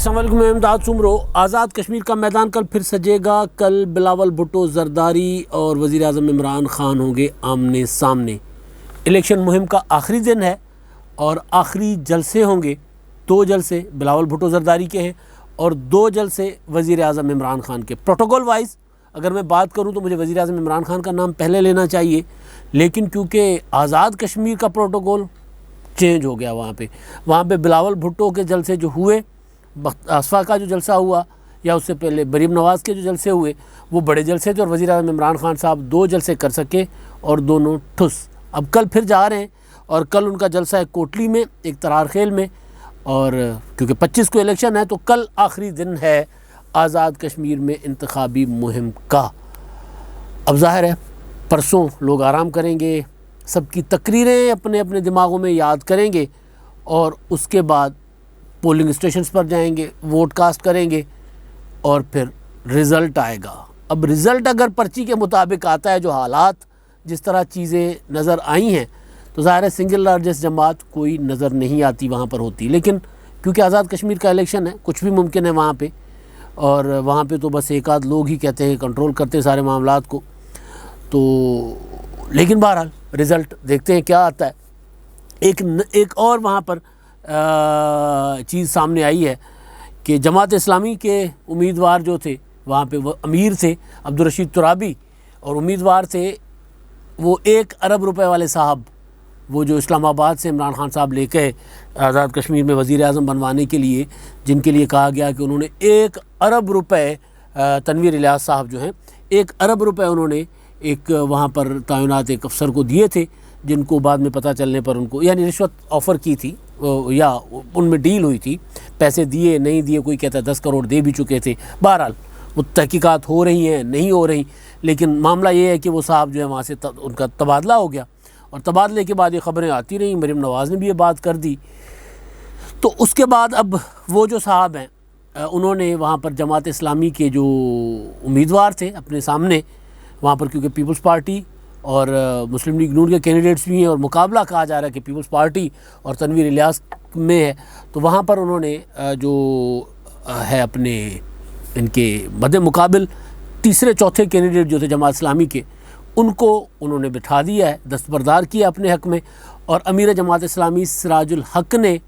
अस्सलाम वालेकुम, मैं इमदाद सुमरो। आज़ाद कश्मीर का मैदान कल फिर सजेगा। कल बिलावल भुट्टो जरदारी और वज़ीर आज़म इमरान ख़ान होंगे आमने सामने। इलेक्शन मुहिम का आखिरी दिन है और आखिरी जलसे होंगे। 2 जलसे बिलावल भुट्टो जरदारी के हैं और 2 जलसे वज़ीर आज़म इमरान ख़ान के। प्रोटोकॉल वाइज अगर मैं बात करूँ तो मुझे वज़ीर आज़म इमरान ख़ान का नाम पहले लेना चाहिए, लेकिन क्योंकि आज़ाद कश्मीर का प्रोटोकॉल चेंज हो गया, वहाँ पे बिलावल भुट्टो के जलसे जो हुए, आसफा का जो जलसा हुआ या उससे पहले मरीम नवाज़ के जो जलसे हुए वो बड़े जलसे थे और वज़ीर आज़म इमरान ख़ान साहब 2 जलसे कर सके और दोनों ठुस। अब कल फिर जा रहे हैं और कल उनका जलसा है कोटली में, एक तरार खेल में, और क्योंकि 25 को इलेक्शन है तो कल आखिरी दिन है आज़ाद कश्मीर में इंतखाबी मुहिम का। अब ज़ाहिर है परसों लोग आराम करेंगे, सबकी तकरीरें अपने अपने दिमागों में याद करेंगे और उसके बाद पोलिंग स्टेशंस पर जाएंगे, वोट कास्ट करेंगे और फिर रिज़ल्ट आएगा। अब रिज़ल्ट अगर पर्ची के मुताबिक आता है, जो हालात जिस तरह चीज़ें नज़र आई हैं, तो ज़ाहिर है सिंगल लार्जेस्ट जमात कोई नज़र नहीं आती वहाँ पर होती। लेकिन क्योंकि आज़ाद कश्मीर का इलेक्शन है, कुछ भी मुमकिन है वहाँ पे, और वहाँ पे तो बस एक आध लोग ही कहते हैं कंट्रोल करते हैं सारे मामलात को। तो लेकिन बहरहाल रिज़ल्ट देखते हैं क्या आता है। एक और वहाँ पर चीज़ सामने आई है कि जमात इस्लामी के उम्मीदवार जो थे वहाँ पे, वो अमीर थे अब्दुल रशीद तुराबी, और उम्मीदवार थे वो 1 अरब रुपए वाले साहब, वो जो इस्लामाबाद से इमरान ख़ान साहब लेके आज़ाद कश्मीर में वज़ीर आज़म बनवाने के लिए, जिनके लिए कहा गया कि उन्होंने 1 अरब रुपए, तनवीर इलियास साहब जो हैं 1 अरब रुपए उन्होंने एक वहाँ पर तैनात एक अफसर को दिए थे, जिनको बाद में पता चलने पर उनको यानी रिश्वत ऑफ़र की थी या उनमें डील हुई थी, पैसे दिए नहीं दिए, कोई कहता है 10 करोड़ दे भी चुके थे। बहरहाल वो तहकीकात हो रही हैं नहीं हो रही, लेकिन मामला ये है कि वो साहब जो है वहाँ से उनका तबादला हो गया और तबादले के बाद ये ख़बरें आती रहीं, मरीम नवाज़ ने भी ये बात कर दी। तो उसके बाद अब वो जो साहब हैं उन्होंने वहाँ पर जमात इस्लामी के जो उम्मीदवार थे अपने सामने वहाँ पर, क्योंकि पीपल्स पार्टी और मुस्लिम लीग नून के कैंडिडेट्स भी हैं और मुकाबला कहा जा रहा है कि पीपल्स पार्टी और तनवीर इलियास में है, तो वहाँ पर उन्होंने जो है अपने इनके मद्दे मुकाबिल तीसरे चौथे कैंडिडेट जो थे जमात इस्लामी के, उनको उन्होंने बिठा दिया है, दस्तबरदार किया अपने हक़ में। और अमीर जमात इस्लामी सिराजुल हक़ ने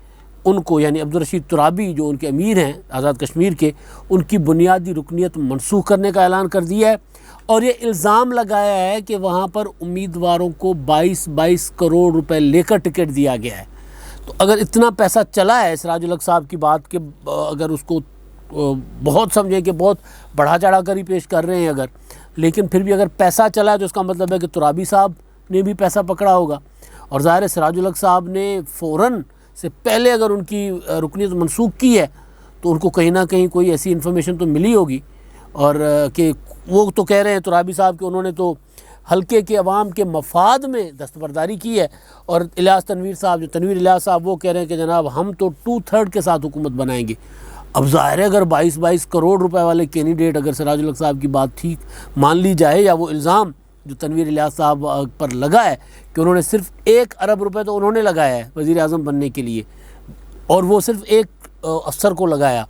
उनको, यानी अब्दुल रशीद तुराबी जो उनके अमीर हैं आज़ाद कश्मीर के, उनकी बुनियादी रुकनीत मनसूख करने का ऐलान कर दिया है और ये इल्ज़ाम लगाया है कि वहाँ पर उम्मीदवारों को 22 करोड़ रुपए लेकर टिकट दिया गया है। तो अगर इतना पैसा चला है सिराजुल हक़ साहब की बात के, अगर उसको बहुत समझें कि बहुत बढ़ा चढ़ा कर ही पेश कर रहे हैं अगर, लेकिन फिर भी अगर पैसा चला है तो इसका मतलब है कि तुराबी साहब ने भी पैसा पकड़ा होगा। और ज़ाहिर है सिराजुल हक़ साहब ने फ़ौरन से पहले अगर उनकी रुकनीत मनसूख की है तो उनको कहीं ना कहीं कोई ऐसी इन्फॉर्मेशन तो मिली होगी, और कि वो तो कह रहे हैं तुराबी साहब कि उन्होंने तो हल्के के अवाम के मफाद में दस्तबरदारी की है, और इलियास तनवीर साहब, जो तनवीर इलियास साहब, वो कह रहे हैं कि जनाब हम तो 2/3 के साथ हुकूमत बनाएंगे। अब ज़ाहिर है अगर 22 करोड़ रुपए वाले कैंडिडेट, अगर सिराजुल हक़ साहब की बात ठीक मान ली जाए, या वो इल्ज़ाम जो तनवीर इलियास साहब पर लगा है कि उन्होंने सिर्फ 1 अरब रुपए तो उन्होंने लगाया है वज़ीर आज़म बनने के लिए, और वो सिर्फ एक अफसर को लगाया,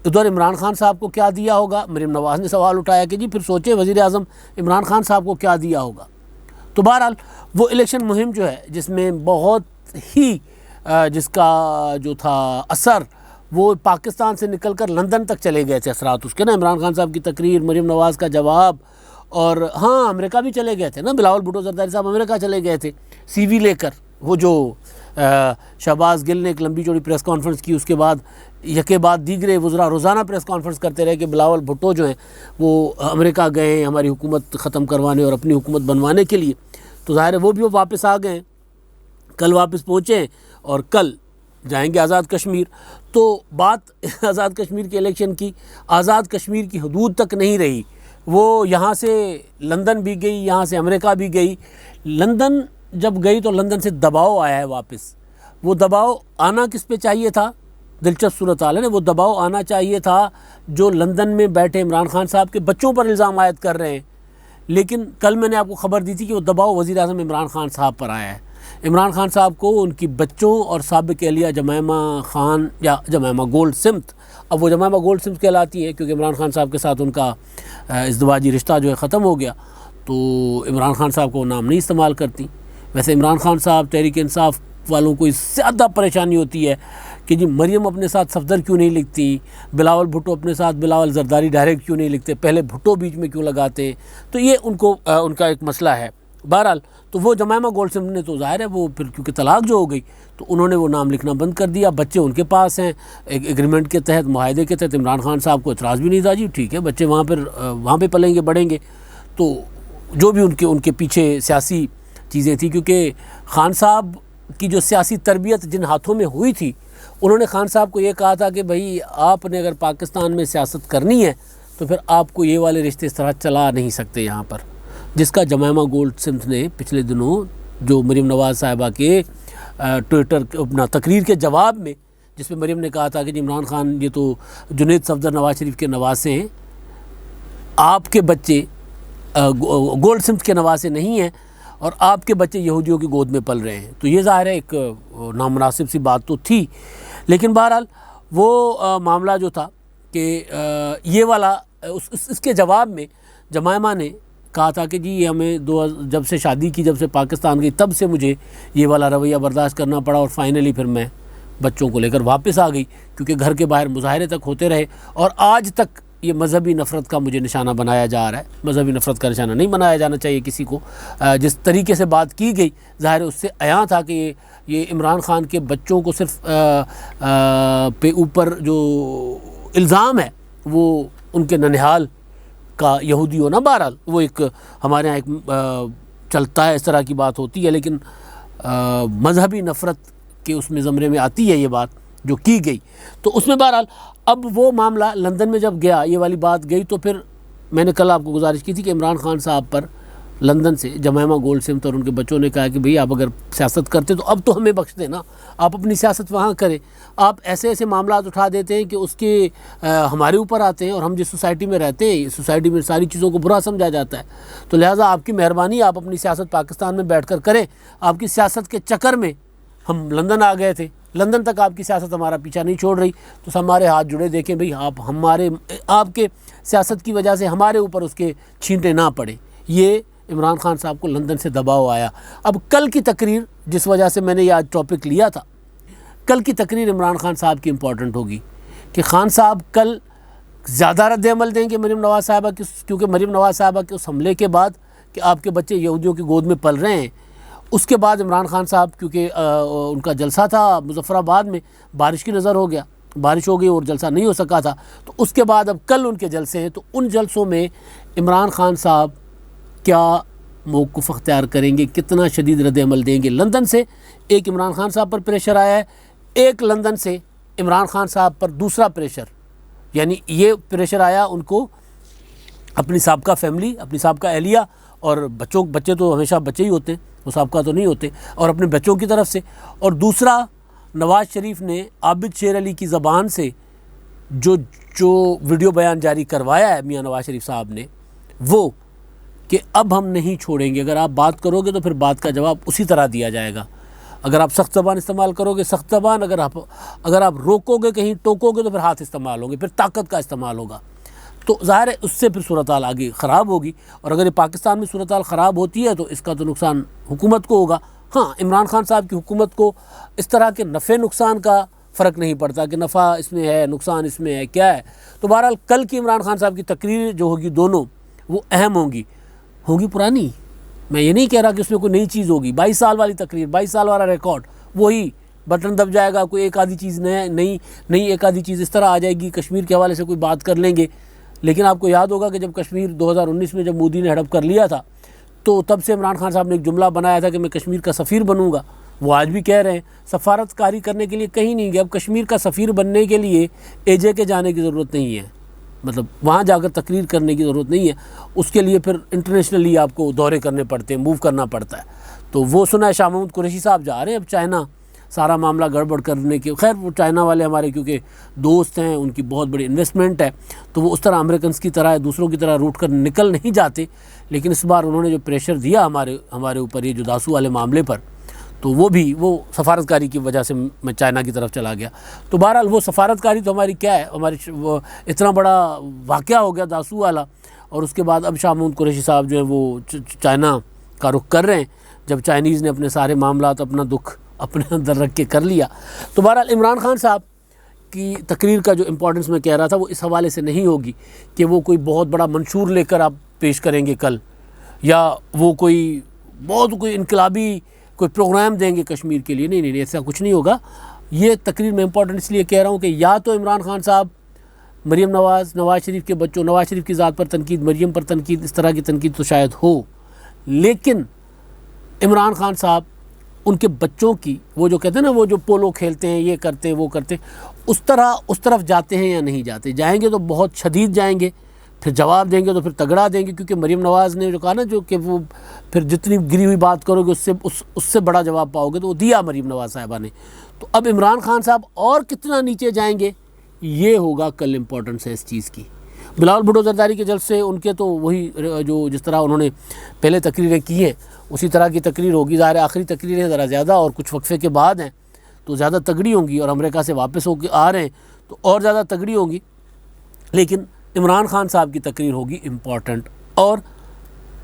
उधर इमरान ख़ान साहब को क्या दिया होगा। मरीम नवाज़ ने सवाल उठाया कि जी फिर सोचें वज़ीर आज़म इमरान ख़ान साहब को क्या दिया होगा। तो बहरहाल वो इलेक्शन मुहिम जो है जिसमें बहुत ही जिसका जो था असर, वो पाकिस्तान से निकल कर लंदन तक चले गए थे असरात उसके ना, इमरान ख़ान साहब की तकरीर, मरीम नवाज़ का जवाब, और हाँ अमेरिका भी चले गए थे ना, बिलावल भुट्टो जरदारी साहब अमेरिका चले गए थे CV लेकर। वो जो शहबाज गिल ने एक लंबी चौड़ी प्रेस कॉन्फ्रेंस की, उसके बाद यके बाद दीगरे वज़रा रोज़ाना प्रेस कॉन्फ्रेंस करते रहे कि बिलावल भुट्टो जो हैं वो अमेरिका गए हैं हमारी हुकूमत ख़त्म करवाने और अपनी हुकूमत बनवाने के लिए। तो ज़ाहिर है वो भी वो वापस आ गए, कल वापस पहुँचे और कल जाएंगे आज़ाद कश्मीर। तो बात आज़ाद कश्मीर के इलेक्शन की आज़ाद कश्मीर की हदूद तक नहीं रही, वो यहाँ से लंदन भी गई, यहाँ से अमेरिका भी गई। लंदन जब गई तो लंदन से दबाव आया है वापस। वो दबाव आना किस पे चाहिए था, दिलचस्प सूरत हाल है ना, वो दबाव आना चाहिए था जो लंदन में बैठे इमरान ख़ान साहब के बच्चों पर इल्ज़ाम आयद कर रहे हैं। लेकिन कल मैंने आपको ख़बर दी थी कि वो दबाव वज़ीर आज़म इमरान ख़ान साहब पर आया है। इमरान खान साहब को उनकी बच्चों और साबिक एहलिया जमैमा खान या जमैमा गोल्ड सिमत, अब वो जमैमा गोल्ड सिमत कहलाती है क्योंकि इमरान खान साहब के साथ उनका इज़्दिवाजी रिश्ता जो है ख़त्म हो गया, तो इमरान खान साहब को वो नाम नहीं इस्तेमाल करती। वैसे इमरान खान साहब तहरीक इंसाफ वालों को इससे ज़्यादा परेशानी होती है कि जी मरियम अपने साथ सफदर क्यों नहीं लिखती, बिलावल भुट्टो अपने साथ बिलावल जरदारी डायरेक्ट क्यों नहीं लिखते, पहले भुट्टो बीच में क्यों लगाते, तो ये उनको उनका एक मसला है। बहरहाल तो वो जमैमा गोल्ड सिमत ने तो ज़ाहिर है वो फिर क्योंकि तलाक जो हो गई तो उन्होंने वो नाम लिखना बंद कर दिया। बच्चे उनके पास हैं, एक एग्रीमेंट के तहत, मुआहदे के तहत इमरान खान साहब को इतराज़ भी नहीं था, जी ठीक है बच्चे वहाँ पे पलेंगे बढ़ेंगे। तो जो भी उनके पीछे सियासी चीज़ें थी, क्योंकि खान साहब की जो सियासी तरबियत जिन हाथों में हुई थी, उन्होंने खान साहब को ये कहा था कि भाई आपने अगर पाकिस्तान में सियासत करनी है तो फिर आपको ये वाले रिश्ते इस तरह चला नहीं सकते यहाँ पर, जिसका जमैमा गोल्ड सिमत ने पिछले दिनों जो मरीम नवाज़ साहिबा के ट्विटर अपना तकरीर के जवाब में, जिसमें मरीम ने कहा था कि इमरान खान ये तो जुनैद सफदर नवाज़ शरीफ के नवासे हैं, आपके बच्चे गोल्ड सिमत के नवासे नहीं हैं और आपके बच्चे यहूदियों की गोद में पल रहे हैं। तो ये ज़ाहिर है एक नामुनासिब सी बात तो थी, लेकिन बहरहाल वो मामला जो था कि ये वाला इसके जवाब में जमैमा ने कहा था कि जी ये हमें जब से शादी की, जब से पाकिस्तान गई, तब से मुझे ये वाला रवैया बर्दाश्त करना पड़ा और फाइनली फिर मैं बच्चों को लेकर वापस आ गई, क्योंकि घर के बाहर मुजाहरे तक होते रहे और आज तक ये मजहबी नफ़रत का मुझे निशाना बनाया जा रहा है। मजहबी नफ़रत का निशाना नहीं बनाया जाना चाहिए किसी को। जिस तरीके से बात की गई ज़ाहिर है उससे अयां था कि ये इमरान खान के बच्चों को सिर्फ पे ऊपर जो इल्ज़ाम है वो उनके ननिहाल का यहूदी होना। बहरहाल वो एक हमारे यहाँ एक चलता है, इस तरह की बात होती है, लेकिन मजहबी नफ़रत के उसमें ज़मरे में आती है ये बात जो की गई। तो उसमें बहरहाल अब वो मामला लंदन में जब गया, ये वाली बात गई, तो फिर मैंने कल आपको गुजारिश की थी कि इमरान खान साहब पर लंदन से जमैमा गोल्ड सिमत और उनके बच्चों ने कहा कि भई आप अगर सियासत करते तो अब तो हमें बख्श देना, आप अपनी सियासत वहाँ करें। आप ऐसे ऐसे मामला उठा देते हैं कि उसके हमारे ऊपर आते हैं और हम जिस सोसाइटी में रहते हैं, इस सोसाइटी में सारी चीज़ों को बुरा समझा जाता है। तो लिहाजा आपकी मेहरबानी, आप अपनी सियासत पाकिस्तान में बैठ कर करें। आपकी सियासत के चक्कर में हम लंदन आ गए थे, लंदन तक आपकी सियासत हमारा पीछा नहीं छोड़ रही, तो हमारे हाथ जुड़े। देखें भाई आप आपके सियासत की वजह से हमारे ऊपर उसके छींटे ना पड़े। ये इमरान खान साहब को लंदन से दबाव आया। अब कल की तकरीर, जिस वजह से मैंने ये आज टॉपिक लिया था, कल की तकरीर इमरान खान साहब की इम्पॉर्टेंट होगी कि खान साहब कल ज़्यादा रद्द अमल देंगे मरीम नवाज़ साहिबा की, क्योंकि मरीम नवाज़ साहिबा के उस हमले के बाद कि आपके बच्चे यहूदियों की गोद में पल रहे हैं, उसके बाद इमरान खान साहब क्योंकि उनका जलसा था मुजफ्फराबाद में, बारिश की नज़र हो गया, बारिश हो गई और जलसा नहीं हो सका था, तो उसके बाद अब कल उनके जलसे हैं। तो उन जलसों में इमरान खान साहब क्या मौक़िफ़ अख्तियार करेंगे, कितना शदीद रद्द अमल देंगे। लंदन से एक इमरान खान साहब पर प्रेशर आया है, एक लंदन से इमरान खान साहब पर दूसरा प्रेशर, यानी ये प्रेशर आया उनको अपनी साबका फैमिली, अपनी साबका एहलिया और बच्चे तो हमेशा बच्चे ही होते हैं, वो साबका तो नहीं होते, और अपने बच्चों की तरफ से। और दूसरा नवाज़ शरीफ ने आबिद शेर अली की ज़बान से जो वीडियो बयान जारी करवाया है मियाँ नवाज़ शरीफ साहब ने, वो कि अब हम नहीं छोड़ेंगे, अगर आप बात करोगे तो फिर बात का जवाब उसी तरह दिया जाएगा। अगर आप सख्त ज़बान इस्तेमाल करोगे सख्त ज़बान, अगर आप रोकोगे, कहीं टोकोगे तो फिर हाथ इस्तेमाल होंगे, फिर ताकत का इस्तेमाल होगा। तो ज़ाहिर है उससे फिर सूरत हाल आगे ख़राब होगी, और अगर ये पाकिस्तान में सूरत हाल ख़राब होती है तो इसका तो नुकसान हुकूमत को होगा। हाँ, इमरान खान साहब की हुकूमत को इस तरह के नफ़े नुकसान का फ़र्क नहीं पड़ता कि नफ़ा इसमें है, नुकसान इसमें है, क्या है। तो बहरहाल कल की इमरान खान साहब की तकरीर जो होगी दोनों, वो अहम होंगी पुरानी। मैं ये नहीं कह रहा कि उसमें कोई नई चीज़ होगी। 22 साल वाली तकरीर, 22 साल वाला रिकॉर्ड, वही बटन दब जाएगा, कोई एक आधी चीज़ नई एक आधी चीज़ इस तरह आ जाएगी, कश्मीर के हवाले से कोई बात कर लेंगे। लेकिन आपको याद होगा कि जब कश्मीर 2019 में जब मोदी ने हड़प कर लिया था, तो तब से इमरान खान साहब ने एक जुमला बनाया था कि मैं कश्मीर का सफ़ीर बनूंगा। वो आज भी कह रहे हैं, सफारतकारी करने के लिए कहीं नहीं गए। अब कश्मीर का सफ़ीर बनने के लिए एजे के जाने की ज़रूरत नहीं है, मतलब वहाँ जाकर तकरीर करने की ज़रूरत नहीं है। उसके लिए फिर इंटरनेशनली आपको दौरे करने पड़ते हैं, मूव करना पड़ता है। तो वो सुना है शाह महमूद कुरैशी साहब जा रहे हैं अब चाइना, सारा मामला गड़बड़ करने के। खैर वो चाइना वाले हमारे क्योंकि दोस्त हैं, उनकी बहुत बड़ी इन्वेस्टमेंट है, तो वो उस तरह अमेरिकन की तरह दूसरों की तरह रूट कर निकल नहीं जाते। लेकिन इस बार उन्होंने जो प्रेशर दिया हमारे ऊपर, ये जो दासू वाले मामले पर, तो वो सफारतकारी की वजह से मैं चाइना की तरफ चला गया। तो बहरहाल वो सफारतकारी तो हमारी क्या है, हमारी वो इतना बड़ा वाक़या हो गया दासू वाला, और उसके बाद अब शाह महमूद कुरैशी साहब जो है वो चाइना का रुख कर रहे हैं, जब चाइनीज़ ने अपने सारे मामलात अपना दुख अपने अंदर रख के कर लिया। तो बहरहाल इमरान खान साहब की तकरीर का जो इम्पोर्टेंस मैं कह रहा था वो इस हवाले से नहीं होगी कि वो कोई बहुत बड़ा मंशूर लेकर आप पेश करेंगे कल, या वो कोई इनकलाबी कोई प्रोग्राम देंगे कश्मीर के लिए। नहीं, ऐसा कुछ नहीं होगा। ये तकरीर मैं इम्पोर्टेंट इसलिए कह रहा हूँ कि या तो इमरान खान साहब मरीम नवाज़ शरीफ के बच्चों, नवाज़ शरीफ की ज़ात पर तनकीद, मरीम पर तनकीद, इस तरह की तनकीद तो शायद हो, लेकिन इमरान खान साहब उनके बच्चों की, वो जो कहते हैं ना, वो जो पोलो खेलते हैं, ये करते हैं, वो करते हैं, उस तरफ जाते हैं या नहीं जाते। जाएंगे तो बहुत शदीद जाएंगे, फिर जवाब देंगे तो फिर तगड़ा देंगे, क्योंकि मरीम नवाज़ ने जो कहा ना, जो कि वो फिर जितनी गिरी हुई बात करोगे उससे बड़ा जवाब पाओगे, तो वो दिया मरीम नवाज़ साहिबा ने। तो अब इमरान खान साहब और कितना नीचे जाएंगे, ये होगा कल इम्पोर्टेंस है इस चीज़ की। बिलावल भुट्टो ज़रदारी के जलसे उनके तो वही जो जिस तरह उन्होंने पहले तकरीरें की हैं उसी तरह की तकरीर होगी। ज़ाहिर आखिरी तकरीरें ज़रा ज़्यादा और कुछ वक्फे के बाद हैं तो ज़्यादा तगड़ी होंगी, और अमेरिका से वापस होकर आ रहे हैं तो और ज़्यादा तगड़ी होंगी। लेकिन इमरान खान साहब की तकरीर होगी इम्पॉर्टेंट, और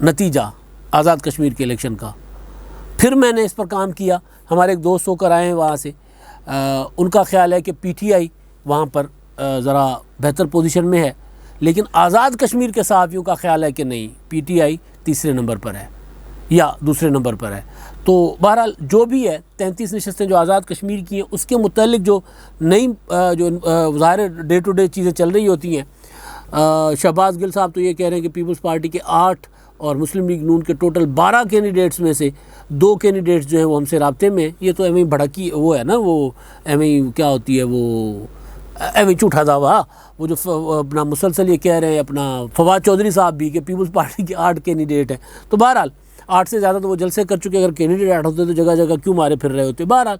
नतीजा आज़ाद कश्मीर के इलेक्शन का। फिर मैंने इस पर काम किया, हमारे एक दोस्त होकर आए हैं वहाँ से, उनका ख्याल है कि PTI वहाँ पर ज़रा बेहतर पोजीशन में है, लेकिन आज़ाद कश्मीर के सहाफ़ियों का ख्याल है कि नहीं, PTI तीसरे नंबर पर है या दूसरे नंबर पर है। तो बहरहाल जो भी है, 33 नशस्तें जो आज़ाद कश्मीर की हैं उसके मुतालिक जो नई जो ज़ाहिर डे टू डे चीज़ें चल रही होती हैं, शहबाज गिल साहब तो ये कह रहे हैं कि पीपल्स पार्टी के 8 और मुस्लिम लीग नून के टोटल 12 कैंडिडेट्स में से 2 कैंडिडेट्स जो हैं वो हमसे राब्ते में। ये तो एवं भड़की वो है ना, वो एवं क्या होती है, वो एवं झूठा दावा, वो जो अपना मुसलसल ये कह रहे हैं अपना फवाद चौधरी साहब भी कि पीपल्स पार्टी के 8 कैंडिडेट हैं। तो बहरहाल 8 से ज़्यादा तो वो जलसे कर चुके, अगर कैंडिडेट 8 होते तो जगह जगह क्यों मारे फिर रहे होते। बहरहाल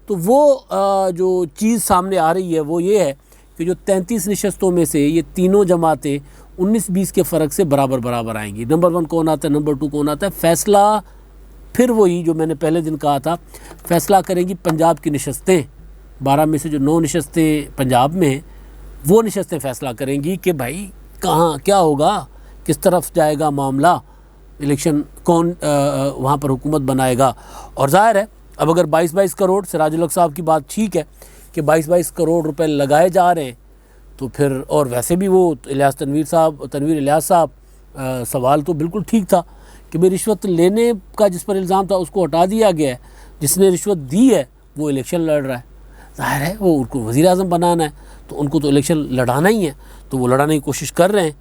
तो वो जो चीज़ सामने आ रही है वो ये है कि जो 33 नशस्तों में से ये तीनों जमातें 19-20 के फ़र्क से बराबर आएंगी। नंबर 1 कौन आता है, नंबर 2 कौन आता है, फ़ैसला फिर वही जो मैंने पहले दिन कहा था, फ़ैसला करेंगी पंजाब की नशस्तें। 12 में से जो 9 नशस्तें पंजाब में हैं वो नशस्तें फ़ैसला करेंगी कि भाई कहाँ क्या होगा, किस तरफ जाएगा मामला, इलेक्शन कौन वहाँ पर हुकूमत बनाएगा। और ज़ाहिर है अब अगर 22 करोड़, सिराजुल हक साहब की बात ठीक है कि 22 करोड़ रुपए लगाए जा रहे हैं, तो फिर और वैसे भी वो तनवीर इलियास साहब सवाल तो बिल्कुल ठीक था कि भाई रिश्वत लेने का जिस पर इल्ज़ाम था उसको हटा दिया गया है, जिसने रिश्वत दी है वो इलेक्शन लड़ रहा है। ज़ाहिर है वो उनको वज़ीर आज़म बनाना है तो उनको तो इलेक्शन लड़ाना ही है, तो वो लड़ाने की कोशिश कर रहे हैं।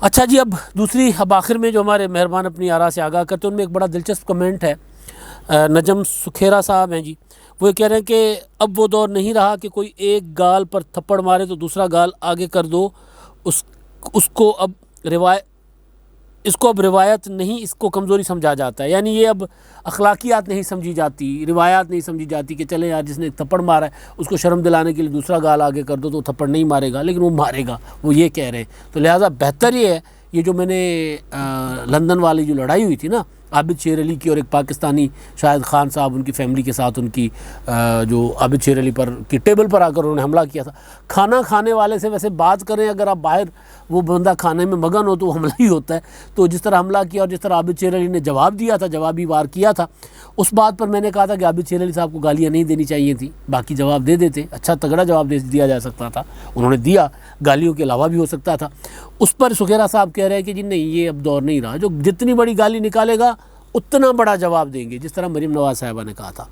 अच्छा जी, अब आखिर में जो हमारे मेहरबान अपनी आरा से आगाह करते हैं उनमें एक बड़ा दिलचस्प कमेंट है। नजम सुखेरा साहब हैं जी, वो ये कह रहे हैं कि अब वो दौर नहीं रहा कि कोई एक गाल पर थप्पड़ मारे तो दूसरा गाल आगे कर दो, इसको अब रिवायत नहीं, इसको कमज़ोरी समझा जाता है। यानी ये अब अखलाकियात नहीं समझी जाती, रिवायात नहीं समझी जाती कि चले यार जिसने थप्पड़ मारा है उसको शर्म दिलाने के लिए दूसरा गाल आगे कर दो तो थप्पड़ नहीं मारेगा, लेकिन वो मारेगा, वो ये कह रहे हैं। तो लिहाजा बेहतर ये है, ये जो मैंने लंदन वाली जो लड़ाई हुई थी ना आबिद शेर अली की और एक पाकिस्तानी शाहिद खान साहब उनकी फैमिली के साथ, उनकी जो आबिद शेर अली पर की टेबल पर आकर उन्होंने हमला किया था। खाना खाने वाले से वैसे बात करें, अगर आप बाहर वो बंदा खाने में मगन हो तो हमला ही होता है। तो जिस तरह हमला किया और जिस तरह आबिद शेर अली ने जवाब दिया था, जवाबी वार किया था, उस बात पर मैंने कहा था कि आबिद शेर अली साहब को गालियाँ नहीं देनी चाहिए थी, बाकी जवाब दे देते, अच्छा तगड़ा जवाब दिया जा सकता था, उन्होंने दिया, गालियों के अलावा भी हो सकता था। उस पर सुखेरा साहब कह रहे हैं कि जी नहीं, ये अब दौर नहीं रहा, जो जितनी बड़ी गाली निकालेगा उतना बड़ा जवाब देंगे, जिस तरह मरीम नवाज़ साहिबा ने कहा था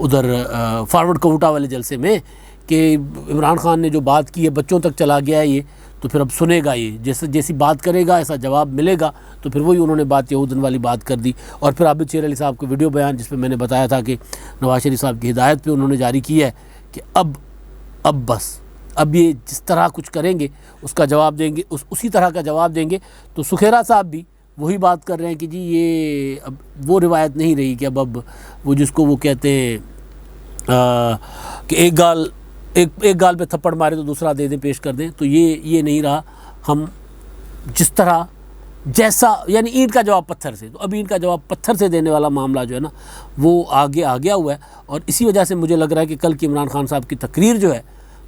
उधर फॉरवर्ड कोटा वाले जलसे में कि इमरान खान ने जो बात की है बच्चों तक चला गया है ये, तो फिर अब सुनेगा ये, जैसी बात करेगा ऐसा जवाब मिलेगा। तो फिर वही उन्होंने बात यहूदन वाली बात कर दी। और फिर आबिद शेर अली साहब को वीडियो बयान जिसमें मैंने बताया था कि नवाज शरीफ साहब की हिदायत पे उन्होंने जारी किया है कि अब ये जिस तरह कुछ करेंगे उसका जवाब देंगे, उसी तरह का जवाब देंगे। तो सुखेरा साहब भी वही बात कर रहे हैं कि जी ये अब वो रिवायत नहीं रही कि अब वो जिसको वो कहते हैं कि एक गाल पे थप्पड़ मारे तो दूसरा दे दें, पेश कर दें, तो ये नहीं रहा। हम जिस तरह जैसा, यानी ईंट का जवाब पत्थर से, तो अब ईंट का जवाब पत्थर से देने वाला मामला जो है ना वो आगे आ गया हुआ है। और इसी वजह से मुझे लग रहा है कि कल की इमरान खान साहब की तकरीर जो है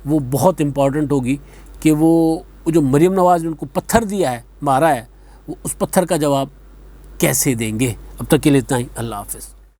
वो बहुत इम्पॉर्टेंट होगी कि वो जो मरीम नवाज़ ने उनको पत्थर दिया है, मारा है, वो उस पत्थर का जवाब कैसे देंगे। अब तक के लिए इतना ही, अल्लाह हाफ़िज़।